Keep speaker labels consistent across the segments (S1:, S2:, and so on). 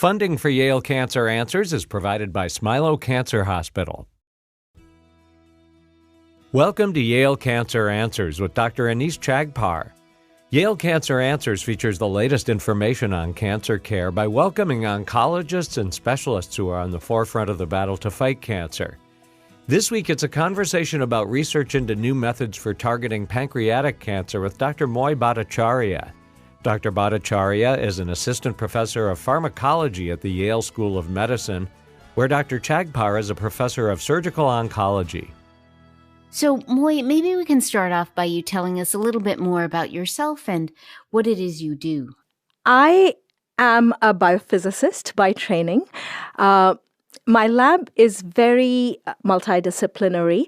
S1: Funding for Yale Cancer Answers is provided by Smilow Cancer Hospital. Welcome to Yale Cancer Answers with Dr. Anees Chagpar. Yale Cancer Answers features the latest information on cancer care by welcoming oncologists and specialists who are on the forefront of the battle to fight cancer. This week, it's a conversation about research into new methods for targeting pancreatic cancer with Dr. Moi Bhattacharyya. Dr. Bhattacharyya is an assistant professor of pharmacology at the Yale School of Medicine, where Dr. Chagpar is a professor of surgical oncology.
S2: So, Moi, maybe we can start off by you telling us a little bit more about yourself and what it is you do.
S3: I am a biophysicist by training. My lab is very multidisciplinary.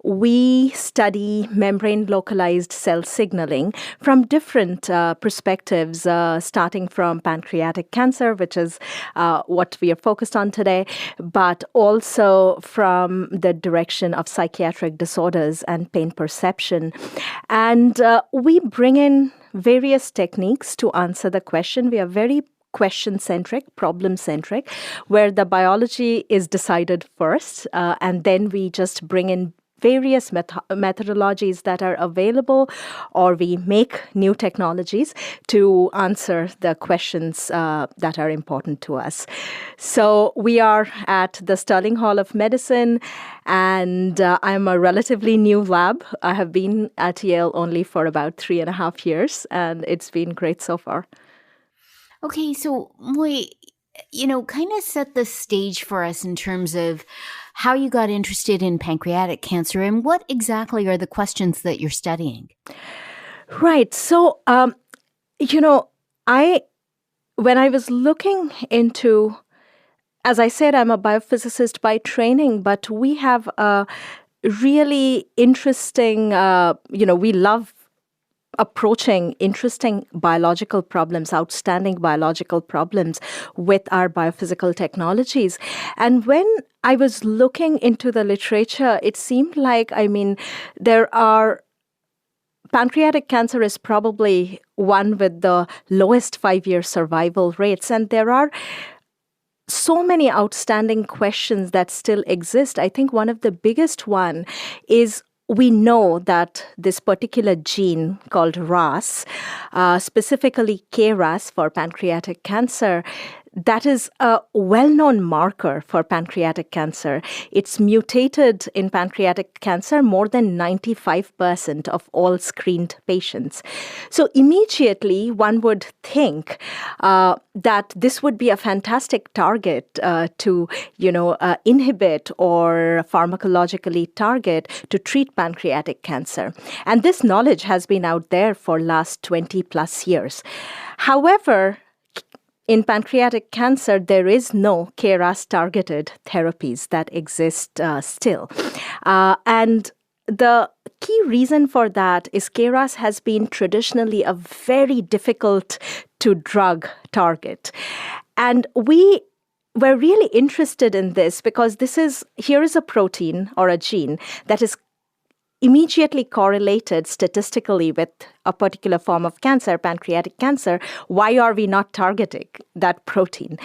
S3: We study membrane-localized cell signaling from different perspectives, starting from pancreatic cancer, which is what we are focused on today, but also from the direction of psychiatric disorders and pain perception. And we bring in various techniques to answer the question. We are very question-centric, problem-centric, where the biology is decided first, and then we just bring in various methodologies that are available, or we make new technologies to answer the questions that are important to us. So we are at the Sterling Hall of Medicine, and I'm a relatively new lab. I have been at Yale only for about 3.5 years, and it's been great so far.
S2: Okay, so Moi, kind of set the stage for us in terms of how you got interested in pancreatic cancer and what exactly are the questions that you're studying.
S3: Right. So, when I was looking into, as I said, I'm a biophysicist by training, but we have a really interesting, we love approaching interesting biological problems, outstanding biological problems with our biophysical technologies. And when I was looking into the literature, it seemed like, pancreatic cancer is probably one with the lowest 5-year survival rates. And there are so many outstanding questions that still exist. I think one of the biggest one is we know that this particular gene called RAS, specifically KRAS for pancreatic cancer, that is a well-known marker for pancreatic cancer. It's mutated in pancreatic cancer more than 95% of all screened patients. So immediately one would think that this would be a fantastic target to inhibit or pharmacologically target to treat pancreatic cancer. And this knowledge has been out there for last 20 plus years. However, in pancreatic cancer, there is no KRAS-targeted therapies that exist still. And the key reason for that is KRAS has been traditionally a very difficult to drug target. And we were really interested in this because here is a protein or a gene that is immediately correlated statistically with a particular form of cancer, pancreatic cancer. Why are we not targeting that protein?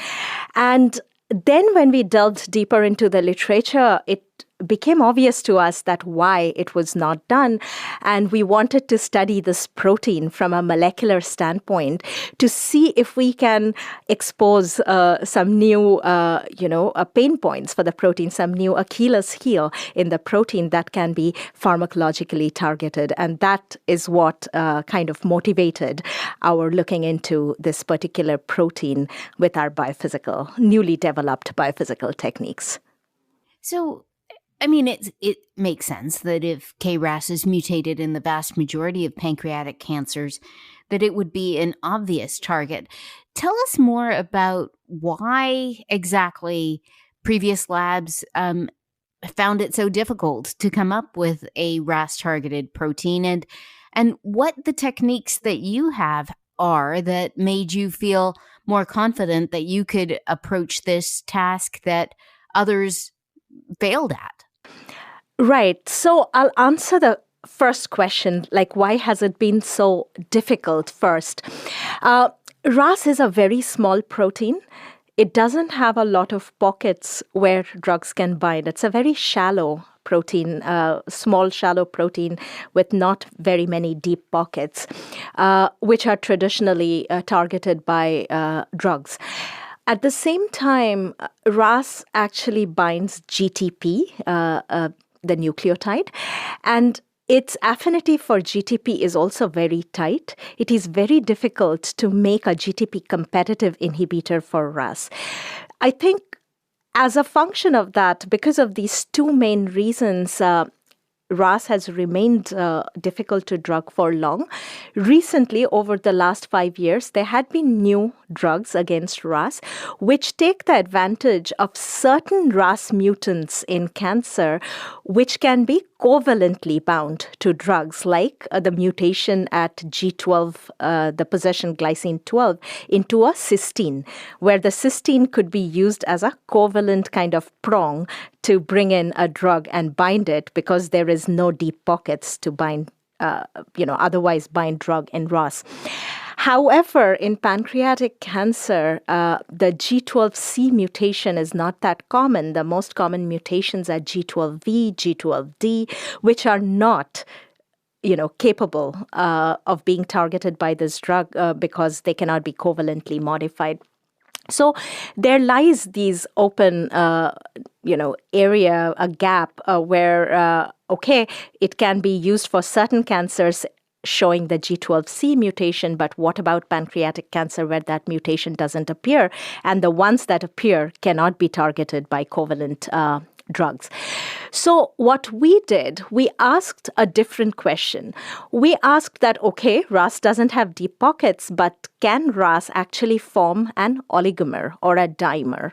S3: And then when we delved deeper into the literature, it became obvious to us that why it was not done. And we wanted to study this protein from a molecular standpoint to see if we can expose some new, pain points for the protein, some new Achilles heel in the protein that can be pharmacologically targeted. And that is what kind of motivated our looking into this particular protein with our newly developed biophysical techniques.
S2: So, it makes sense that if KRAS is mutated in the vast majority of pancreatic cancers, that it would be an obvious target. Tell us more about why exactly previous labs found it so difficult to come up with a RAS-targeted protein and what the techniques that you have are that made you feel more confident that you could approach this task that others failed at.
S3: Right. So I'll answer the first question, like why has it been so difficult first? RAS is a very small protein. it doesn't have a lot of pockets where drugs can bind. It's a very shallow protein, small shallow protein with not very many deep pockets, which are traditionally targeted by drugs. At the same time, RAS actually binds GTP, the nucleotide, and its affinity for GTP is also very tight. It is very difficult to make a GTP competitive inhibitor for RAS. I think as a function of that, because of these two main reasons, RAS has remained difficult to drug for long. Recently, over the last 5 years, there had been new drugs against RAS, which take the advantage of certain RAS mutants in cancer, which can be covalently bound to drugs, like the mutation at G12, the possession glycine 12, into a cysteine, where the cysteine could be used as a covalent kind of prong to bring in a drug and bind it, because there is no deep pockets to bind, otherwise bind drug in RAS. However, in pancreatic cancer, the G12C mutation is not that common. The most common mutations are G12V, G12D, which are not capable of being targeted by this drug because they cannot be covalently modified. So there lies these open, area, a gap where, it can be used for certain cancers showing the G12C mutation, but what about pancreatic cancer where that mutation doesn't appear? And the ones that appear cannot be targeted by covalent drugs. So what we did, we asked a different question. We asked that, RAS doesn't have deep pockets, but can RAS actually form an oligomer or a dimer?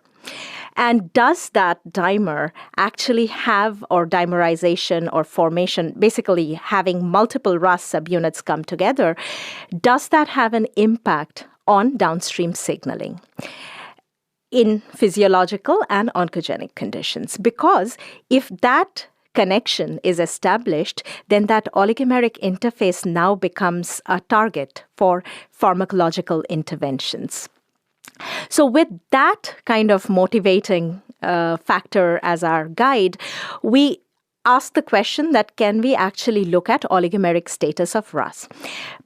S3: And does that dimer actually have, or dimerization or formation, basically having multiple RAS subunits come together, does that have an impact on downstream signaling in physiological and oncogenic conditions? Because if that connection is established, then that oligomeric interface now becomes a target for pharmacological interventions. So with that kind of motivating factor as our guide, we ask the question that can we actually look at oligomeric status of RAS?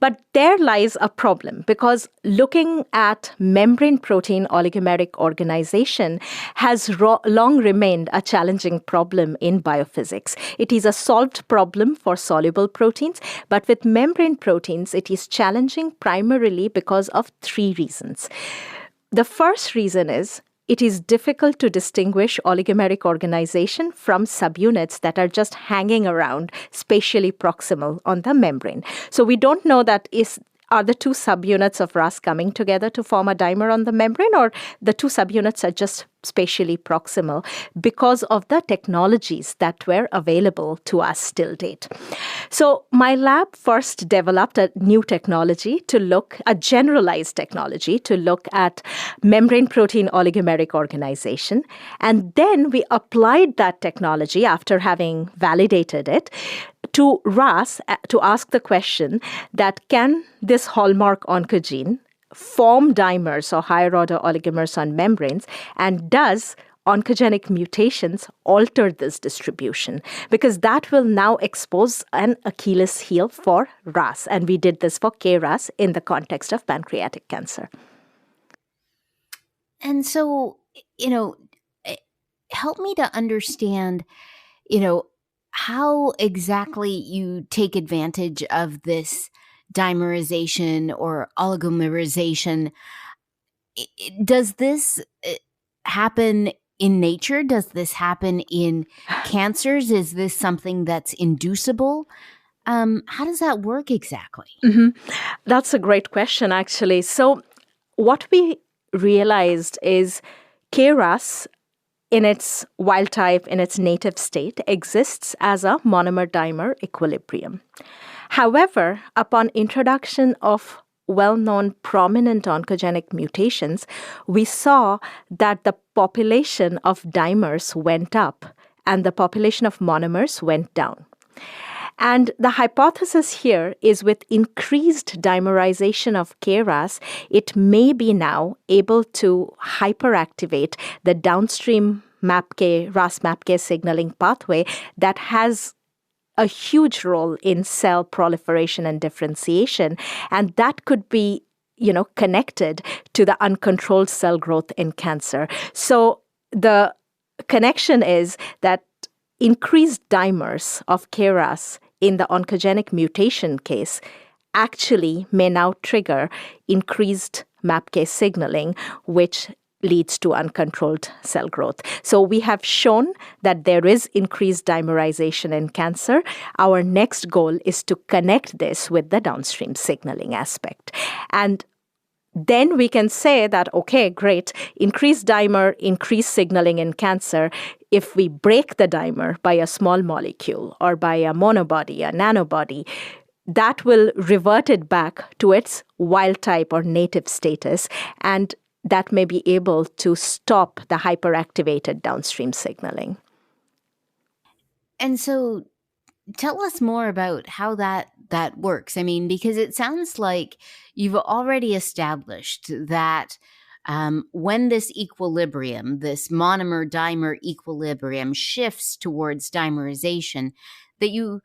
S3: But there lies a problem, because looking at membrane protein oligomeric organization has long remained a challenging problem in biophysics. It is a solved problem for soluble proteins, but with membrane proteins, it is challenging primarily because of three reasons. The first reason is it is difficult to distinguish oligomeric organization from subunits that are just hanging around spatially proximal on the membrane. So we don't know that are the two subunits of RAS coming together to form a dimer on the membrane, or the two subunits are just spatially proximal because of the technologies that were available to us till date. So my lab first developed a new technology a generalized technology to look at membrane protein oligomeric organization. And then we applied that technology after having validated it to RAS to ask the question that can this hallmark oncogene form dimers or higher order oligomers on membranes, and does oncogenic mutations alter this distribution? Because that will now expose an Achilles heel for RAS. And we did this for KRAS in the context of pancreatic cancer.
S2: And so, help me to understand, how exactly you take advantage of this dimerization or oligomerization. Does this happen in nature? Does this happen in cancers? Is this something that's inducible? How does that work exactly?
S3: Mm-hmm. That's a great question, actually. So what we realized is KRAS, in its wild type, in its native state, exists as a monomer-dimer equilibrium. However, upon introduction of well-known prominent oncogenic mutations, we saw that the population of dimers went up and the population of monomers went down. And the hypothesis here is with increased dimerization of KRAS, it may be now able to hyperactivate the downstream RAS-MAPK signaling pathway that has a huge role in cell proliferation and differentiation. And that could be, connected to the uncontrolled cell growth in cancer. So the connection is that increased dimers of KRAS in the oncogenic mutation case actually may now trigger increased MAPK signaling, which leads to uncontrolled cell growth. So we have shown that there is increased dimerization in cancer. Our next goal is to connect this with the downstream signaling aspect. And then we can say that, okay, great, increased dimer, increased signaling in cancer. If we break the dimer by a small molecule or by a monobody, a nanobody, that will revert it back to its wild type or native status, and that may be able to stop the hyperactivated downstream signaling.
S2: And so tell us more about how that works. I mean, because it sounds like you've already established that when this equilibrium, this monomer-dimer equilibrium shifts towards dimerization, that you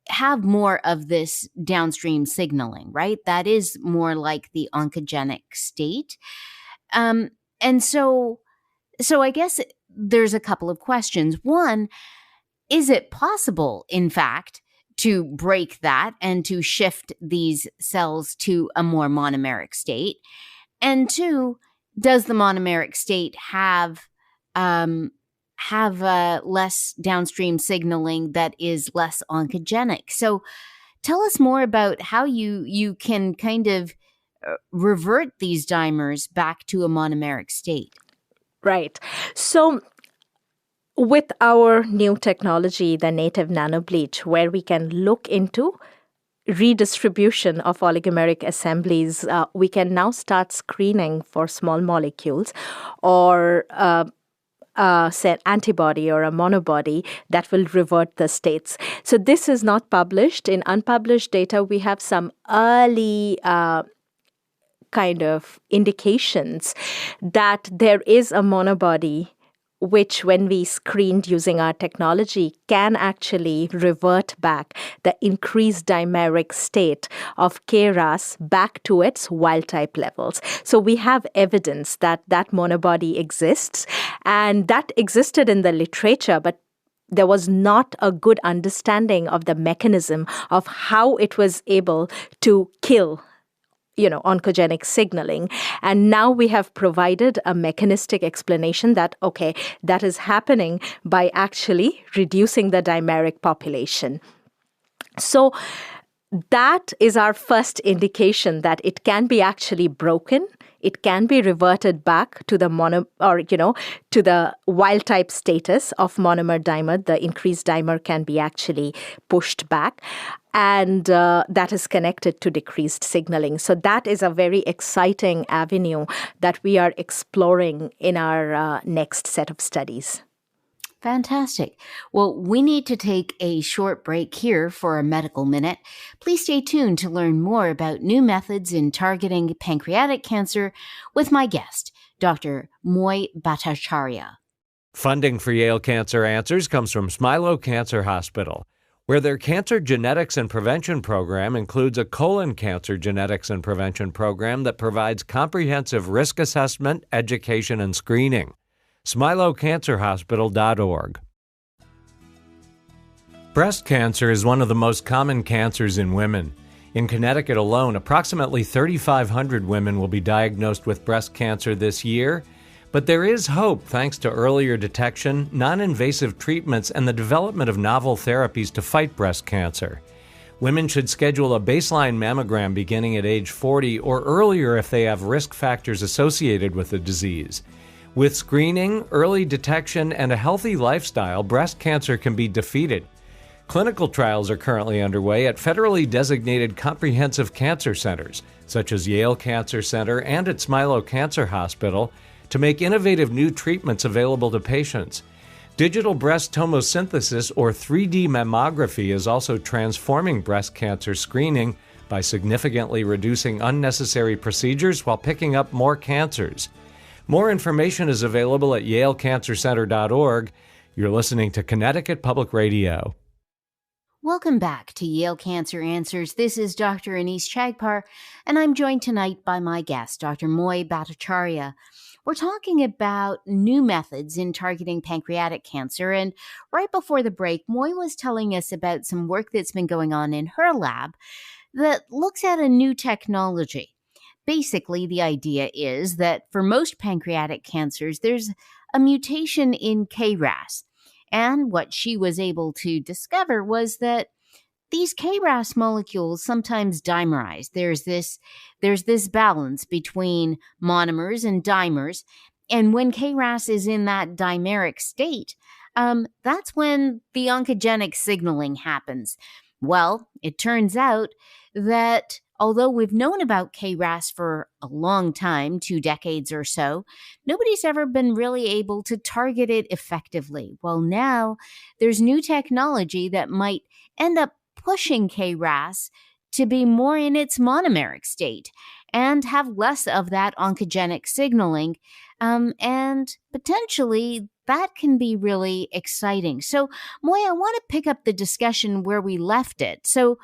S2: have more of this downstream signaling, right? That is more like the oncogenic state. And so I guess there's a couple of questions. One, is it possible, in fact, to break that and to shift these cells to a more monomeric state? And two, does the monomeric state have less downstream signaling that is less oncogenic? So tell us more about how you can kind of revert these dimers back to a monomeric state.
S3: Right. So with our new technology, the Native-nanoBleach, where we can look into redistribution of oligomeric assemblies, we can now start screening for small molecules or say an antibody or a monobody that will revert the states. So this is not published. In unpublished data, we have some early kind of indications that there is a monobody which, when we screened using our technology, can actually revert back the increased dimeric state of KRAS back to its wild-type levels. So we have evidence that that monobody exists, and that existed in the literature, but there was not a good understanding of the mechanism of how it was able to kill oncogenic signaling. And now we have provided a mechanistic explanation that, okay, that is happening by actually reducing the dimeric population. So that is our first indication that it can be actually broken. It can be reverted back to the to the wild type status of monomer dimer. The increased dimer can be actually pushed back. And that is connected to decreased signaling. So that is a very exciting avenue that we are exploring in our next set of studies.
S2: Fantastic. Well, we need to take a short break here for a medical minute. Please stay tuned to learn more about new methods in targeting pancreatic cancer with my guest, Dr. Moi Bhattacharyya.
S1: Funding for Yale Cancer Answers comes from Smilow Cancer Hospital, where their cancer genetics and prevention program includes a colon cancer genetics and prevention program that provides comprehensive risk assessment, education, and screening. SmiloCancerHospital.org. Breast cancer is one of the most common cancers in women. In Connecticut alone, approximately 3,500 women will be diagnosed with breast cancer this year. But there is hope thanks to earlier detection, non-invasive treatments, and the development of novel therapies to fight breast cancer. Women should schedule a baseline mammogram beginning at age 40 or earlier if they have risk factors associated with the disease. With screening, early detection, and a healthy lifestyle, breast cancer can be defeated. Clinical trials are currently underway at federally designated comprehensive cancer centers, such as Yale Cancer Center and at Smilow Cancer Hospital, to make innovative new treatments available to patients. Digital breast tomosynthesis, or 3D mammography, is also transforming breast cancer screening by significantly reducing unnecessary procedures while picking up more cancers. More information is available at yalecancercenter.org. You're listening to Connecticut Public Radio.
S2: Welcome back to Yale Cancer Answers. This is Dr. Anees Chagpar, and I'm joined tonight by my guest, Dr. Moi Bhattacharyya. We're talking about new methods in targeting pancreatic cancer, and right before the break, Moi was telling us about some work that's been going on in her lab that looks at a new technology. Basically, the idea is that for most pancreatic cancers, there's a mutation in KRAS. And what she was able to discover was that these KRAS molecules sometimes dimerize. There's this balance between monomers and dimers. And when KRAS is in that dimeric state, that's when the oncogenic signaling happens. Well, it turns out that although we've known about KRAS for a long time, 2 decades or so, nobody's ever been really able to target it effectively. Well, now there's new technology that might end up pushing KRAS to be more in its monomeric state and have less of that oncogenic signaling. And potentially that can be really exciting. So, Moi, I want to pick up the discussion where we left it. So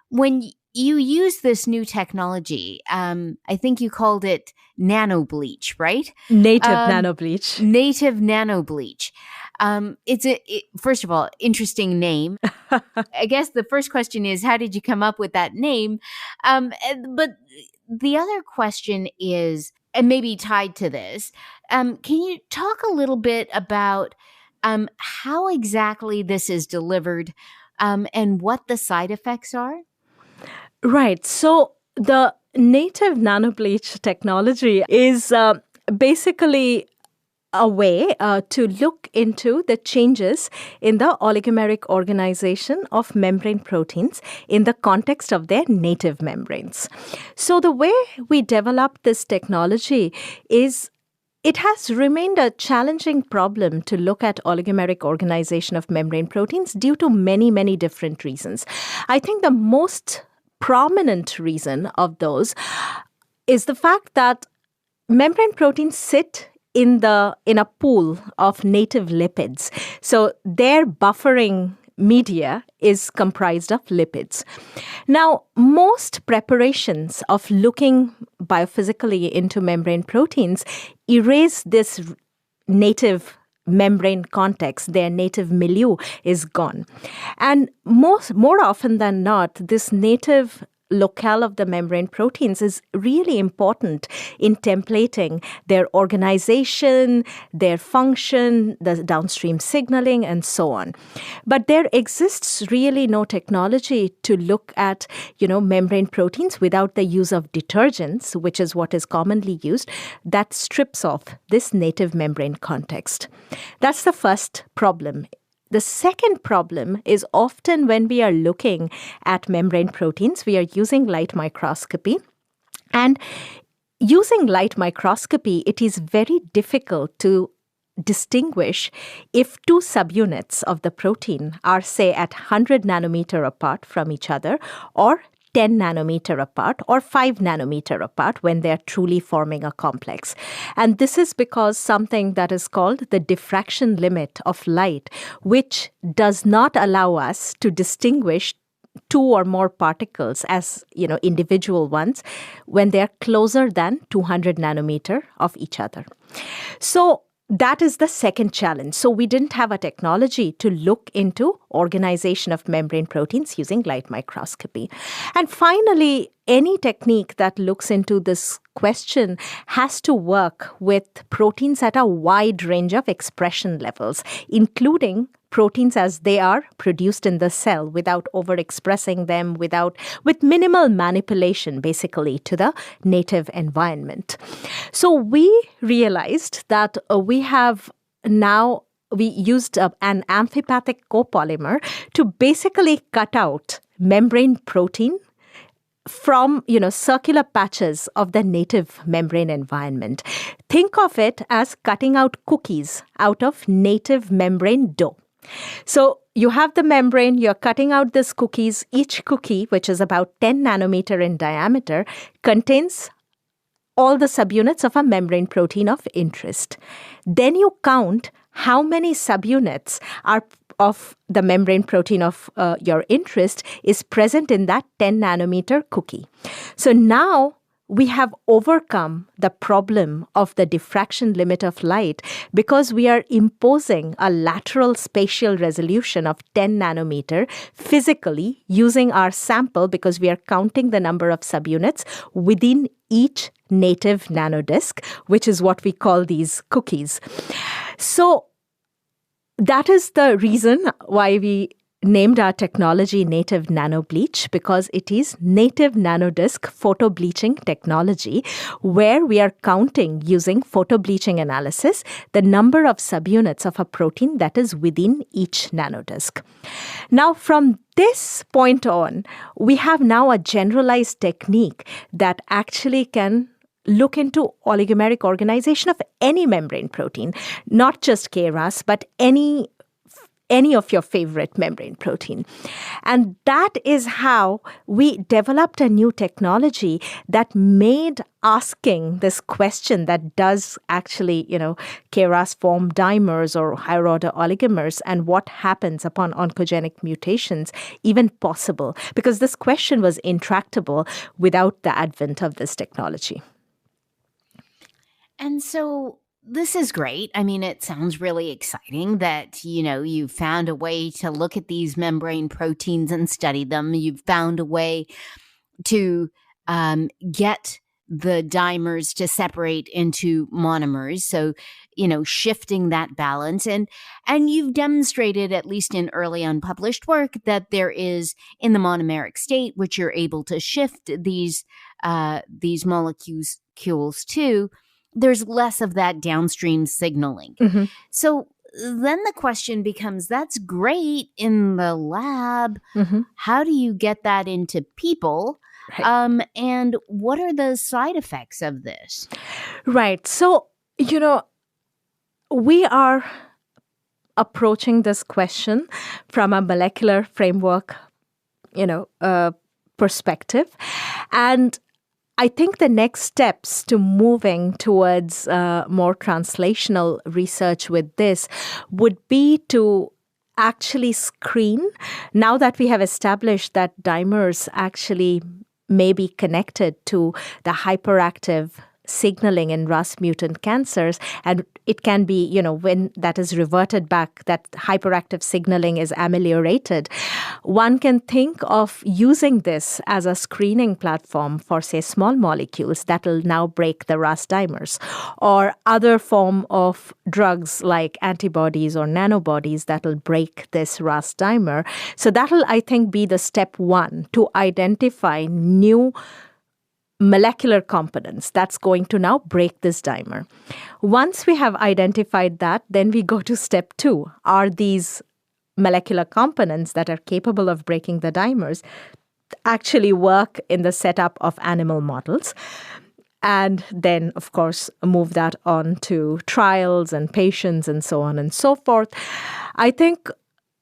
S2: when you use this new technology, I think you called it nano-bleach, right?
S3: Native-nanoBleach.
S2: Native-nanoBleach. First of all, interesting name. I guess the first question is, how did you come up with that name? But the other question is, and maybe tied to this, can you talk a little bit about how exactly this is delivered and what the side effects are?
S3: Right. So the Native-nanoBleach technology is basically a way to look into the changes in the oligomeric organization of membrane proteins in the context of their native membranes. So the way we developed this technology is it has remained a challenging problem to look at oligomeric organization of membrane proteins due to many, many different reasons. I think the most prominent reason of those is the fact that membrane proteins sit in a pool of native lipids. So their buffering media is comprised of lipids. Now, most preparations of looking biophysically into membrane proteins erase this native membrane context. Their native milieu is gone. And more often than not, this native locale of the membrane proteins is really important in templating their organization, their function, the downstream signaling, and so on. But there exists really no technology to look at, membrane proteins without the use of detergents, which is what is commonly used, that strips off this native membrane context. That's the first problem. The second problem is often when we are looking at membrane proteins, we are using light microscopy. And using light microscopy, it is very difficult to distinguish if 2 subunits of the protein are, say, at 100 nanometer apart from each other, or 10 nanometer apart or 5 nanometer apart when they're truly forming a complex. And this is because something that is called the diffraction limit of light, which does not allow us to distinguish 2 or more particles as, individual ones when they're closer than 200 nanometer of each other. So that is the second challenge. So we didn't have a technology to look into organization of membrane proteins using light microscopy. And finally, any technique that looks into this question has to work with proteins at a wide range of expression levels, including proteins as they are produced in the cell without overexpressing them, with minimal manipulation, basically, to the native environment. So we realized that we used an amphipathic copolymer to basically cut out membrane protein from, circular patches of the native membrane environment. Think of it as cutting out cookies out of native membrane dough. So you have the membrane, you're cutting out these cookies. Each cookie, which is about 10 nanometer in diameter, contains all the subunits of a membrane protein of interest. Then you count how many subunits are of the membrane protein of your interest is present in that 10 nanometer cookie. So now we have overcome the problem of the diffraction limit of light because we are imposing a lateral spatial resolution of 10 nanometer physically using our sample because we are counting the number of subunits within each native nanodisk, which is what we call these cookies. So that is the reason why we named our technology Native-nanoBleach, because it is native nanodisk photobleaching technology, where we are counting using photobleaching analysis the number of subunits of a protein that is within each nanodisk. Now, from this point on, we have now a generalized technique that actually can look into oligomeric organization of any membrane protein, not just KRAS, but any of your favorite membrane protein. And that is how we developed a new technology that made asking this question that does actually, KRAS form dimers or higher order oligomers and what happens upon oncogenic mutations even possible, because this question was intractable without the advent of this technology.
S2: And so this is great. I mean, it sounds really exciting that, you found a way to look at these membrane proteins and study them. You've found a way to get the dimers to separate into monomers. So, shifting that balance. And you've demonstrated, at least in early unpublished work, that there is in the monomeric state, which you're able to shift these molecules to, there's less of that downstream signaling. Mm-hmm. So then the question becomes, that's great in the lab. Mm-hmm. How do you get that into people? Right. And what are the side effects of this?
S3: Right. So, we are approaching this question from a molecular framework, perspective. And I think the next steps to moving towards more translational research with this would be to actually screen, now that we have established that dimers actually may be connected to the hyperactive signaling in RAS mutant cancers, and it can be, when that is reverted back, that hyperactive signaling is ameliorated. One can think of using this as a screening platform for, say, small molecules that will now break the RAS dimers, or other form of drugs like antibodies or nanobodies that will break this RAS dimer. So that will, I think, be the step one to identify new molecular components that's going to now break this dimer. Once we have identified that, then we go to step two. Are these molecular components that are capable of breaking the dimers actually work in the setup of animal models? And then, of course, move that on to trials and patients and so on and so forth. I think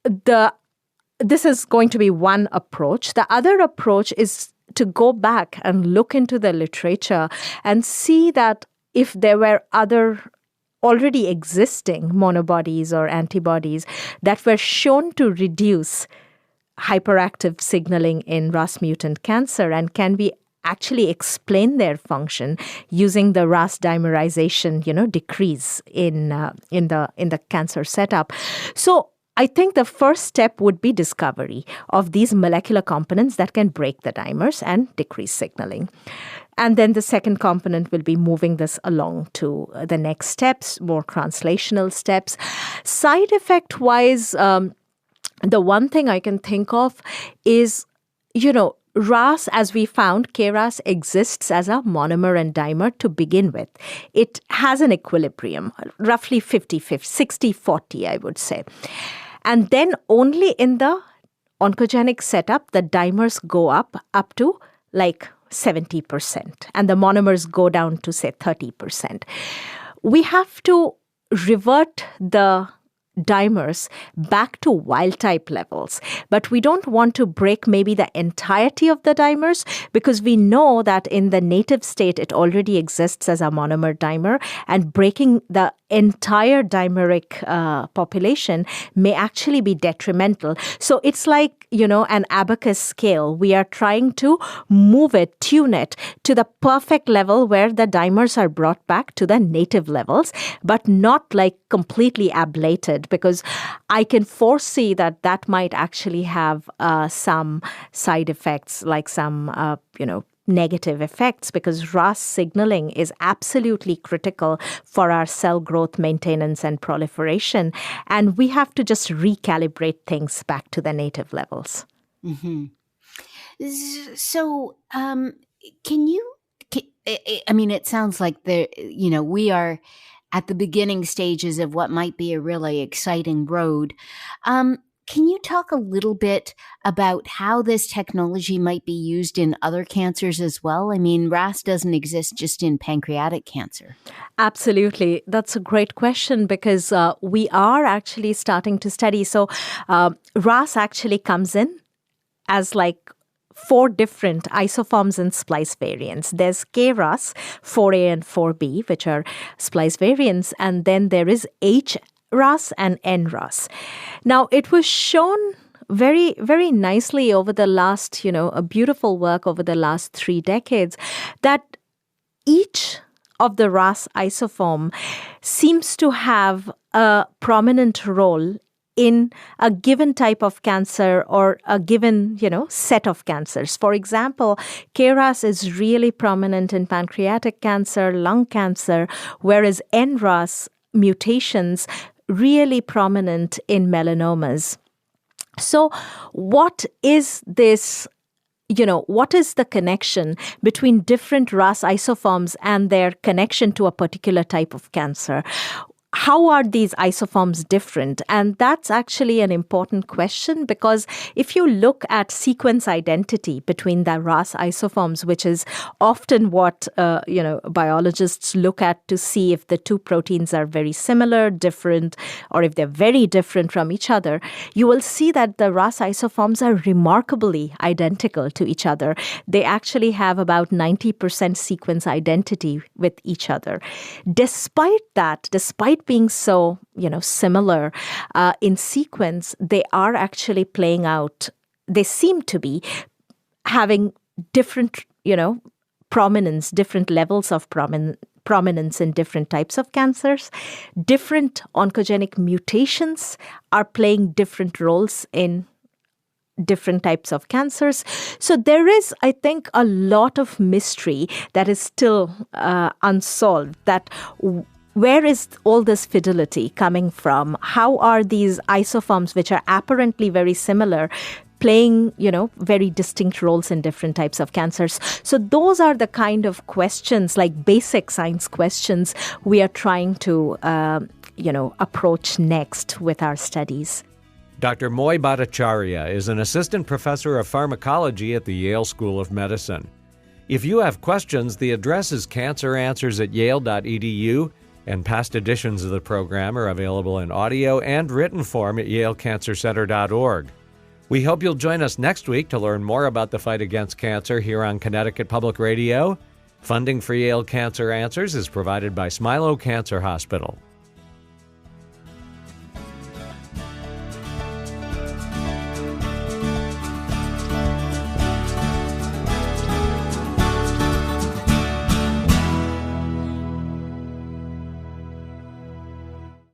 S3: this is going to be one approach. The other approach is to go back and look into the literature and see that if there were other already existing monobodies or antibodies that were shown to reduce hyperactive signaling in RAS mutant cancer, and can we actually explain their function using the RAS dimerization, decrease in the cancer setup. So I think the first step would be discovery of these molecular components that can break the dimers and decrease signaling. And then the second component will be moving this along to the next steps, more translational steps. Side effect-wise, the one thing I can think of is, RAS, as we found, KRAS exists as a monomer and dimer to begin with. It has an equilibrium, roughly 50-50, 60-40, I would say. And then only in the oncogenic setup, the dimers go up to like 70%, and the monomers go down to, say, 30%. We have to revert the dimers back to wild type levels. But we don't want to break maybe the entirety of the dimers, because we know that in the native state it already exists as a monomer dimer, and breaking the entire dimeric population may actually be detrimental. So it's like, an abacus scale. We are trying to move it, tune it to the perfect level where the dimers are brought back to the native levels, but not like completely ablated, because I can foresee that might actually have some side effects, like some, negative effects, because RAS signaling is absolutely critical for our cell growth, maintenance, and proliferation. And we have to just recalibrate things back to the native levels.
S2: Mm-hmm. So, it sounds like we are at the beginning stages of what might be a really exciting road. Can you talk a little bit about how this technology might be used in other cancers as well? I mean, RAS doesn't exist just in pancreatic cancer.
S3: Absolutely. That's a great question, because we are actually starting to study. So RAS actually comes in as like 4 different isoforms and splice variants. There's KRAS, 4A and 4B, which are splice variants, and then there is HRAS and NRAS. Now, it was shown very, very nicely over the last, a beautiful work over the last 3 decades, that each of the RAS isoform seems to have a prominent role in a given type of cancer or a given, set of cancers. For example, KRAS is really prominent in pancreatic cancer, lung cancer, whereas NRAS mutations really prominent in melanomas. So what is this, what is the connection between different RAS isoforms and their connection to a particular type of cancer? How are these isoforms different? And that's actually an important question, because if you look at sequence identity between the RAS isoforms, which is often what biologists look at to see if the 2 proteins are very similar, different, or if they're very different from each other, you will see that the RAS isoforms are remarkably identical to each other. They actually have about 90% sequence identity with each other. Despite being so, similar in sequence, they are actually playing out. They seem to be having different, prominence, different levels of prominence in different types of cancers. Different oncogenic mutations are playing different roles in different types of cancers. So there is, I think, a lot of mystery that is still unsolved. Where is all this fidelity coming from? How are these isoforms, which are apparently very similar, playing, very distinct roles in different types of cancers? So those are the kind of questions, like basic science questions, we are trying to, approach next with our studies.
S1: Dr. Moi Bhattacharyya is an assistant professor of pharmacology at the Yale School of Medicine. If you have questions, the address is canceranswers@yale.edu, and past editions of the program are available in audio and written form at yalecancercenter.org. We hope you'll join us next week to learn more about the fight against cancer here on Connecticut Public Radio. Funding for Yale Cancer Answers is provided by Smilow Cancer Hospital.